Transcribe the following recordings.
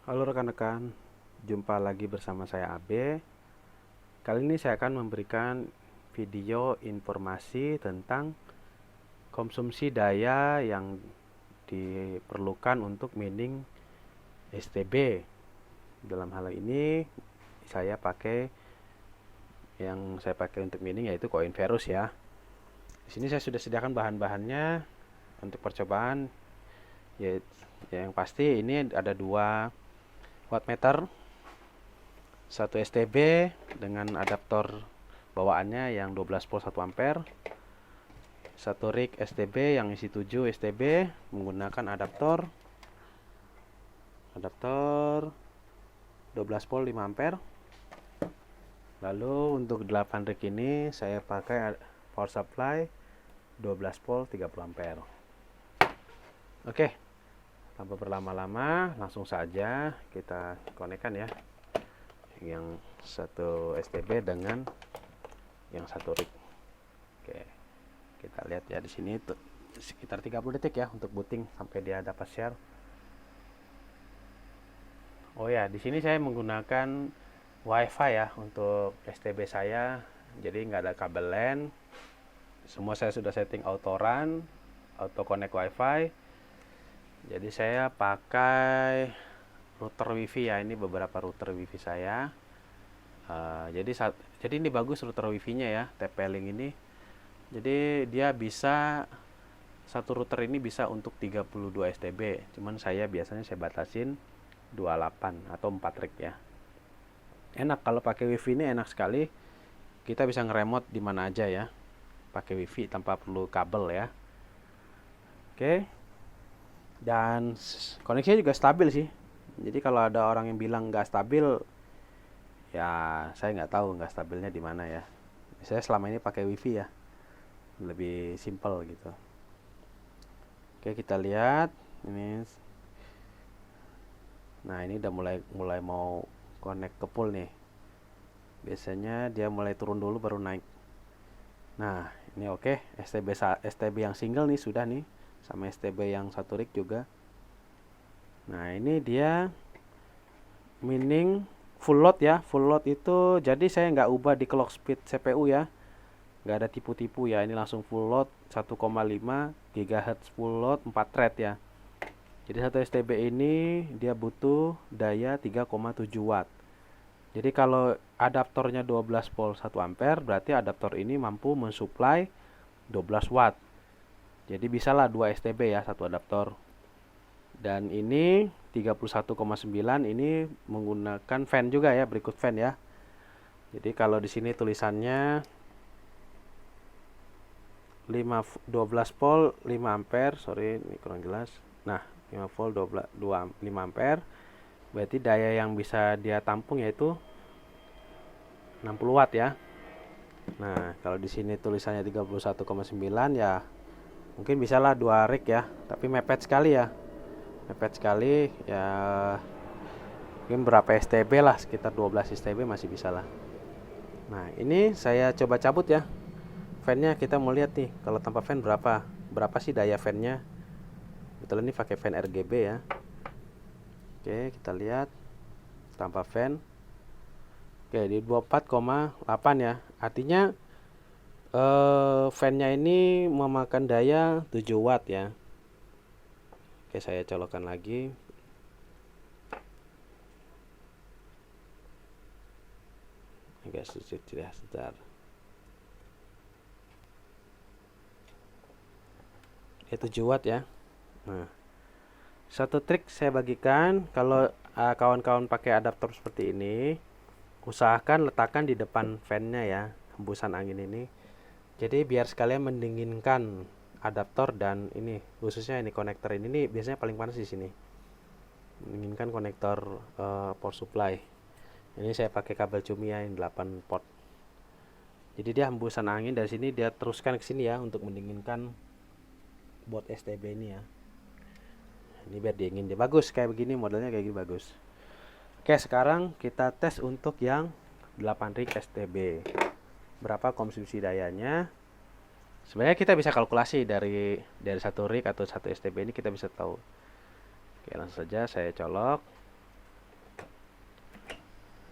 Halo rekan-rekan, jumpa lagi bersama saya Abe. Kali ini saya akan memberikan video informasi tentang konsumsi daya yang diperlukan untuk mining STB. Dalam hal ini yang saya pakai untuk mining yaitu Coinverus ya. Di sini saya sudah sediakan bahan-bahannya untuk percobaan. Ya, yang pasti ini ada 2 wattmeter, 1 STB dengan adaptor bawaannya yang 12 volt 1 ampere, 1 rig STB yang isi 7 STB menggunakan adaptor 12 volt 5 ampere. Lalu untuk 8 rig ini saya pakai power supply 12 volt 30 ampere. Oke, tanpa berlama-lama langsung saja kita konekkan ya yang 1 STB dengan yang 1 rig. Oke, kita lihat ya di sini itu sekitar 30 detik ya untuk booting sampai dia dapat share. Oh ya, di sini saya menggunakan WiFi ya untuk STB saya, jadi nggak ada kabel LAN. Semua saya sudah setting auto run, auto connect WiFi. Jadi saya pakai router WiFi ya, ini beberapa router WiFi saya. Jadi ini bagus router WiFi-nya ya, TP-Link ini. Jadi dia bisa, satu router ini bisa untuk 32 STB. Cuman biasanya saya batasin 28 atau 4 rig ya. Enak kalau pakai WiFi ini, enak sekali. Kita bisa ngeremote di mana aja ya. Pakai WiFi tanpa perlu kabel ya. Oke. Dan koneksinya juga stabil sih. Jadi kalau ada orang yang bilang nggak stabil, ya saya nggak tahu nggak stabilnya di mana ya. Saya selama ini pakai WiFi ya, lebih simple gitu. Oke, kita lihat ini. Nah, ini udah mulai mau connect ke pool nih. Biasanya dia mulai turun dulu baru naik. Nah, ini oke. STB yang single nih sudah nih, sama STB yang 1 rig juga. Nah, ini dia mining full load ya. Full load itu jadi saya nggak ubah di clock speed CPU ya, nggak ada tipu-tipu ya. Ini langsung full load 1,5 GHz full load 4 thread ya. Jadi 1 STB ini dia butuh daya 3,7 watt. Jadi kalau adaptornya 12 volt 1 ampere, berarti adaptor ini mampu mensuplai 12 watt. Jadi bisalah 2 STB ya satu adaptor. Dan ini 31,9 ini menggunakan fan juga ya, berikut fan ya. Jadi kalau di sini tulisannya 12 volt 5 ampere, sorry ini kurang jelas. Nah, 5 volt 5 ampere. Berarti daya yang bisa dia tampung yaitu 60 watt ya. Nah, kalau di sini tulisannya 31,9 ya mungkin bisalah 2 rig ya, tapi mepet sekali ya. Mepet sekali ya. Mungkin berapa STB lah, sekitar 12 STB masih bisa lah. Nah, ini saya coba cabut ya. Fan-nya kita mau lihat nih, kalau tanpa fan berapa sih daya fan-nya. Betul, ini pakai fan RGB ya. Oke, kita lihat tanpa fan. Oke, di 24,8 ya. Artinya fan-nya ini memakan daya 7 watt ya. Oke, saya colokkan lagi. Agak sedikit tidak sebentar. Ya 7 watt ya. Nah, satu trik saya bagikan, kalau kawan-kawan pakai adaptor seperti ini, usahakan letakkan di depan fan-nya ya, hembusan angin ini. Jadi biar sekalian mendinginkan adaptor, dan ini khususnya ini konektor ini biasanya paling panas di sini. Mendinginkan konektor power supply. Ini saya pakai kabel cumi ya, yang 8 port. Jadi dia hembusan angin dari sini dia teruskan ke sini ya untuk mendinginkan board STB ini ya. Ini biar dingin dia bagus kayak begini, modelnya kayak gini bagus. Oke, sekarang kita tes untuk yang 8 rig STB. Berapa konsumsi dayanya? Sebenarnya kita bisa kalkulasi dari 1 rig atau 1 STB ini kita bisa tahu. Oke, langsung saja saya colok.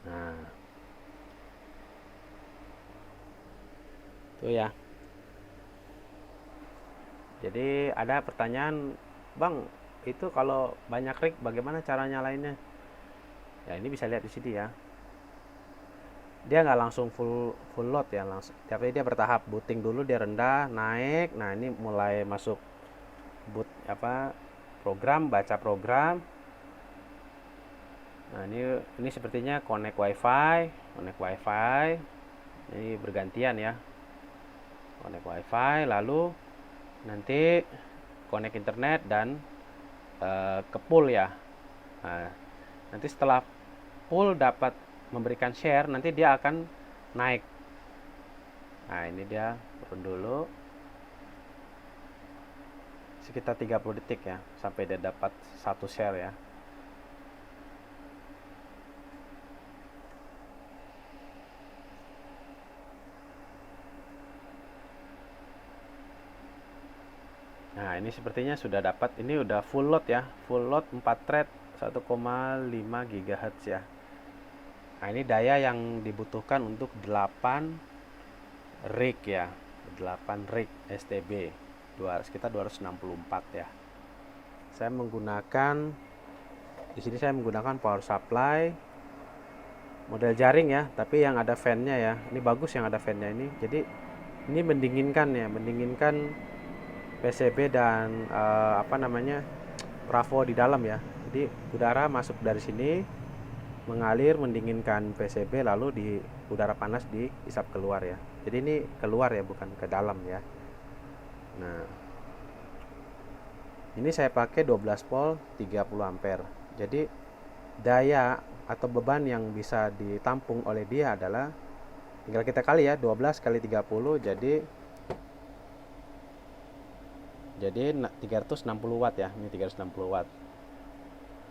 Nah, itu ya. Jadi ada pertanyaan, Bang, itu kalau banyak rig bagaimana cara nyalainnya? Ya ini bisa lihat di sini ya. Dia nggak langsung full load ya, langsung. Tapi dia bertahap, booting dulu dia rendah, naik. Nah ini mulai masuk boot program, baca program. Nah ini sepertinya connect wifi. Ini bergantian ya, connect wifi, lalu nanti connect internet dan ke pool ya. Nah, nanti setelah pool dapat memberikan share, nanti dia akan naik. Nah ini dia turun dulu sekitar 30 detik ya, sampai dia dapat satu share ya. Nah ini sepertinya sudah dapat, ini udah full load ya, full load 4 thread 1,5 GHz ya. Nah ini daya yang dibutuhkan untuk 8 rig ya, 8 rig STB, sekitar 264 ya. Saya menggunakan, di sini saya menggunakan power supply model jaring ya, tapi yang ada fan-nya ya. Ini bagus yang ada fan-nya ini. Jadi ini mendinginkan ya, mendinginkan PCB dan trafo di dalam ya. Jadi udara masuk dari sini mengalir mendinginkan PCB, lalu di udara panas dihisap keluar ya. Jadi ini keluar ya, bukan ke dalam ya. Nah ini saya pakai 12 volt 30 ampere. Jadi daya atau beban yang bisa ditampung oleh dia adalah, tinggal kita kali ya, 12 kali 30 jadi 360 watt ya. Ini 360 watt.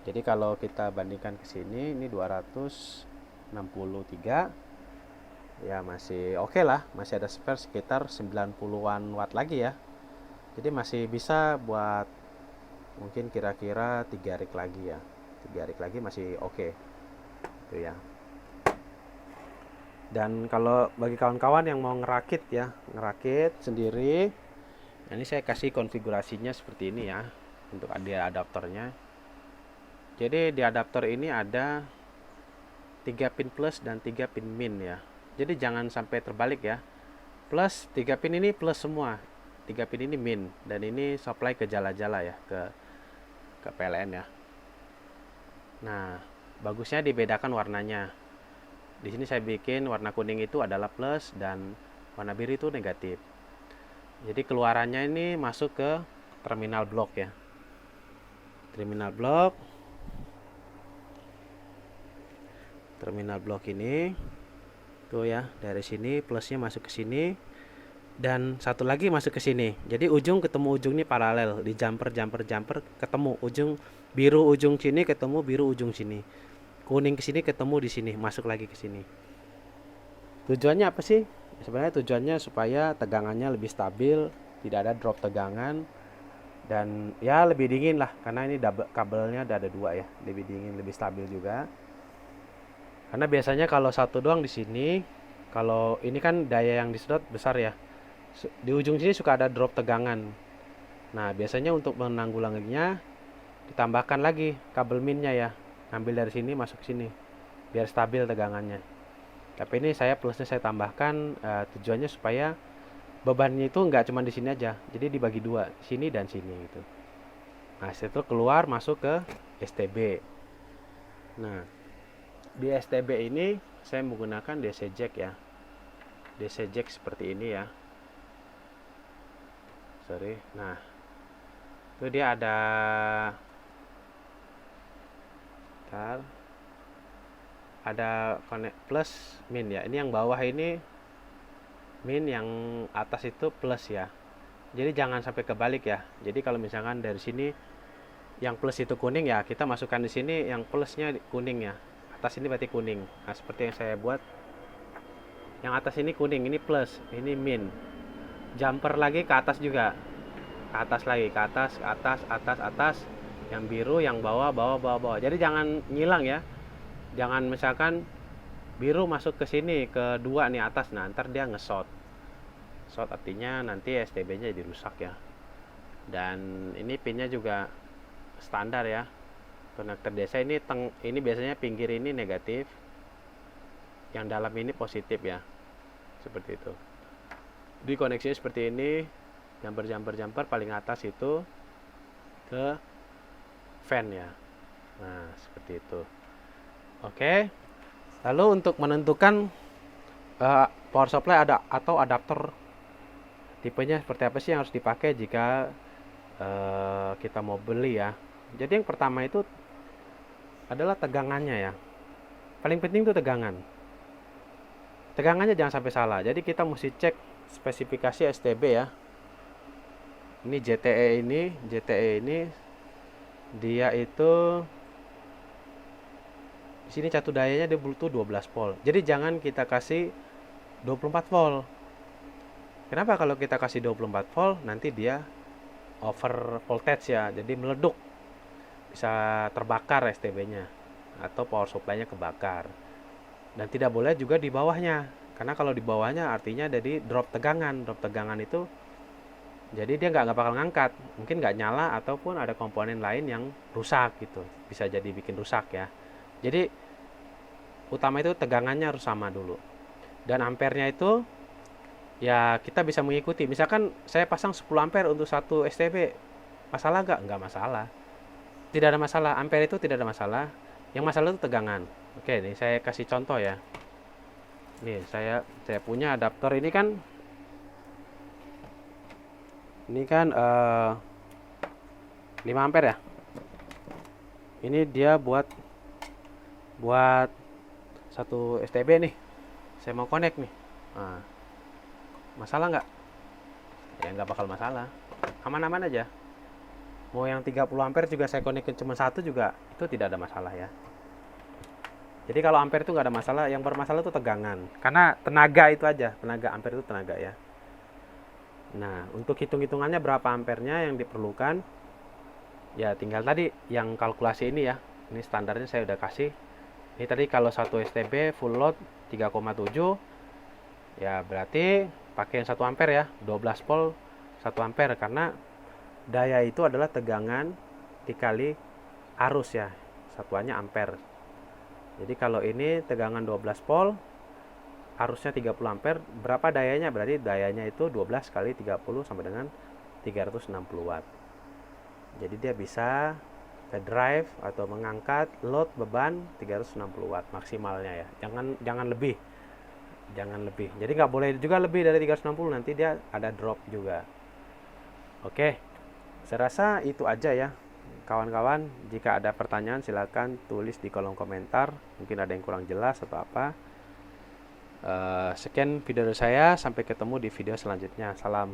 Jadi kalau kita bandingkan ke sini, ini 263 ya, masih oke lah, masih ada spare sekitar 90-an watt lagi ya. Jadi masih bisa buat mungkin kira-kira 3 rig lagi ya. 3 rig lagi masih oke. Itu ya. Dan kalau bagi kawan-kawan yang mau ngerakit ya, ngerakit sendiri, nah ini saya kasih konfigurasinya seperti ini ya, untuk ada adaptornya. Jadi di adaptor ini ada 3 pin plus dan 3 pin min ya. Jadi jangan sampai terbalik ya. Plus 3 pin ini plus semua, 3 pin ini min, dan ini supply ke jala-jala ya, ke PLN ya. Nah bagusnya dibedakan warnanya. Di sini saya bikin warna kuning itu adalah plus dan warna biru itu negatif. Jadi keluarannya ini masuk ke terminal blok ya. Terminal blok ini tuh ya, dari sini plusnya masuk ke sini dan satu lagi masuk ke sini. Jadi ujung ketemu ujung ini paralel, di jumper ketemu ujung biru, ujung sini ketemu biru ujung sini, kuning ke sini ketemu di sini, masuk lagi ke sini. Tujuannya apa sih? Sebenarnya tujuannya supaya tegangannya lebih stabil, tidak ada drop tegangan, dan ya lebih dingin lah, karena ini kabelnya ada dua ya, lebih dingin, lebih stabil juga. Karena biasanya kalau satu doang di sini, kalau ini kan daya yang disedot besar ya, di ujung sini suka ada drop tegangan. Nah biasanya untuk menanggulanginya ditambahkan lagi kabel minnya ya, ngambil dari sini masuk ke sini biar stabil tegangannya. Tapi ini saya plusnya saya tambahkan, tujuannya supaya bebannya itu nggak cuma di sini aja, jadi dibagi dua, sini dan sini gitu. Nah setelah keluar masuk ke STB. Nah di STB ini saya menggunakan DC jack ya, DC jack seperti ini ya. Nah itu dia ada connect plus min ya. Ini yang bawah ini min, yang atas itu plus ya. Jadi jangan sampai kebalik ya. Jadi kalau misalkan dari sini yang plus itu kuning ya, kita masukkan di sini yang plusnya kuning ya. Atas ini berarti kuning. Nah seperti yang saya buat, yang atas ini kuning, ini plus, ini min. Jumper lagi ke atas juga, ke atas lagi, ke atas, yang biru, yang bawah. Jadi jangan ngilang ya. Jangan misalkan biru masuk ke sini ke 2 nih atas. Nah, ntar dia nge-short. Short artinya nanti STB-nya jadi rusak ya. Dan ini pinnya juga standar ya. Konektor DC ini biasanya pinggir ini negatif, yang dalam ini positif ya. Seperti itu. Di koneksinya seperti ini. Jumper paling atas itu ke fan ya. Nah, seperti itu. Oke. Lalu untuk menentukan power supply atau adapter tipenya seperti apa sih yang harus dipakai jika kita mau beli ya. Jadi yang pertama itu adalah tegangannya ya. Paling penting itu tegangan. Tegangannya jangan sampai salah. Jadi kita mesti cek spesifikasi STB ya. Ini JTE ini dia itu di sini catu dayanya dia butuh 12 volt. Jadi jangan kita kasih 24 volt. Kenapa kalau kita kasih 24 volt nanti dia over voltage ya. Jadi meleduk. Bisa terbakar STB-nya atau power supply-nya kebakar. Dan tidak boleh juga di bawahnya. Karena kalau di bawahnya artinya jadi drop tegangan. Drop tegangan itu jadi dia nggak bakal ngangkat, mungkin nggak nyala ataupun ada komponen lain yang rusak gitu, bisa jadi bikin rusak ya. Jadi utama itu tegangannya harus sama dulu. Dan ampernya itu ya kita bisa mengikuti. Misalkan saya pasang 10 ampere untuk satu STB, masalah nggak? Nggak masalah. Tidak ada masalah, ampere itu tidak ada masalah. Yang masalah itu tegangan. Oke, nih saya kasih contoh ya. Nih saya punya adaptor ini kan. Ini kan 5 ampere ya. Ini dia buat satu STB nih. Saya mau connect nih. Nah, masalah nggak? Ya nggak bakal masalah. Aman-aman aja. Mau yang 30 ampere juga saya connect cuma satu juga itu tidak ada masalah ya. Jadi kalau ampere itu nggak ada masalah. Yang bermasalah itu tegangan. Karena tenaga itu aja. Tenaga ampere itu tenaga ya. Nah, untuk hitung-hitungannya berapa ampernya yang diperlukan, ya tinggal tadi yang kalkulasi ini ya. Ini standarnya saya udah kasih. Ini tadi kalau satu STB full load 3,7, ya berarti pakai yang 1 ampere ya, 12 volt 1 ampere. Karena daya itu adalah tegangan dikali arus ya, satuannya ampere. Jadi kalau ini tegangan 12 volt, arusnya 30 ampere, berapa dayanya? Berarti dayanya itu 12 kali 30 sampai dengan 360 watt. Jadi dia bisa ke drive atau mengangkat load beban 360 watt maksimalnya ya. Jangan lebih. Jangan lebih. Jadi nggak boleh juga lebih dari 360, nanti dia ada drop juga. Oke. Saya rasa itu aja ya. Kawan-kawan, jika ada pertanyaan silakan tulis di kolom komentar. Mungkin ada yang kurang jelas atau apa. Sekian video dari saya, sampai ketemu di video selanjutnya. Salam.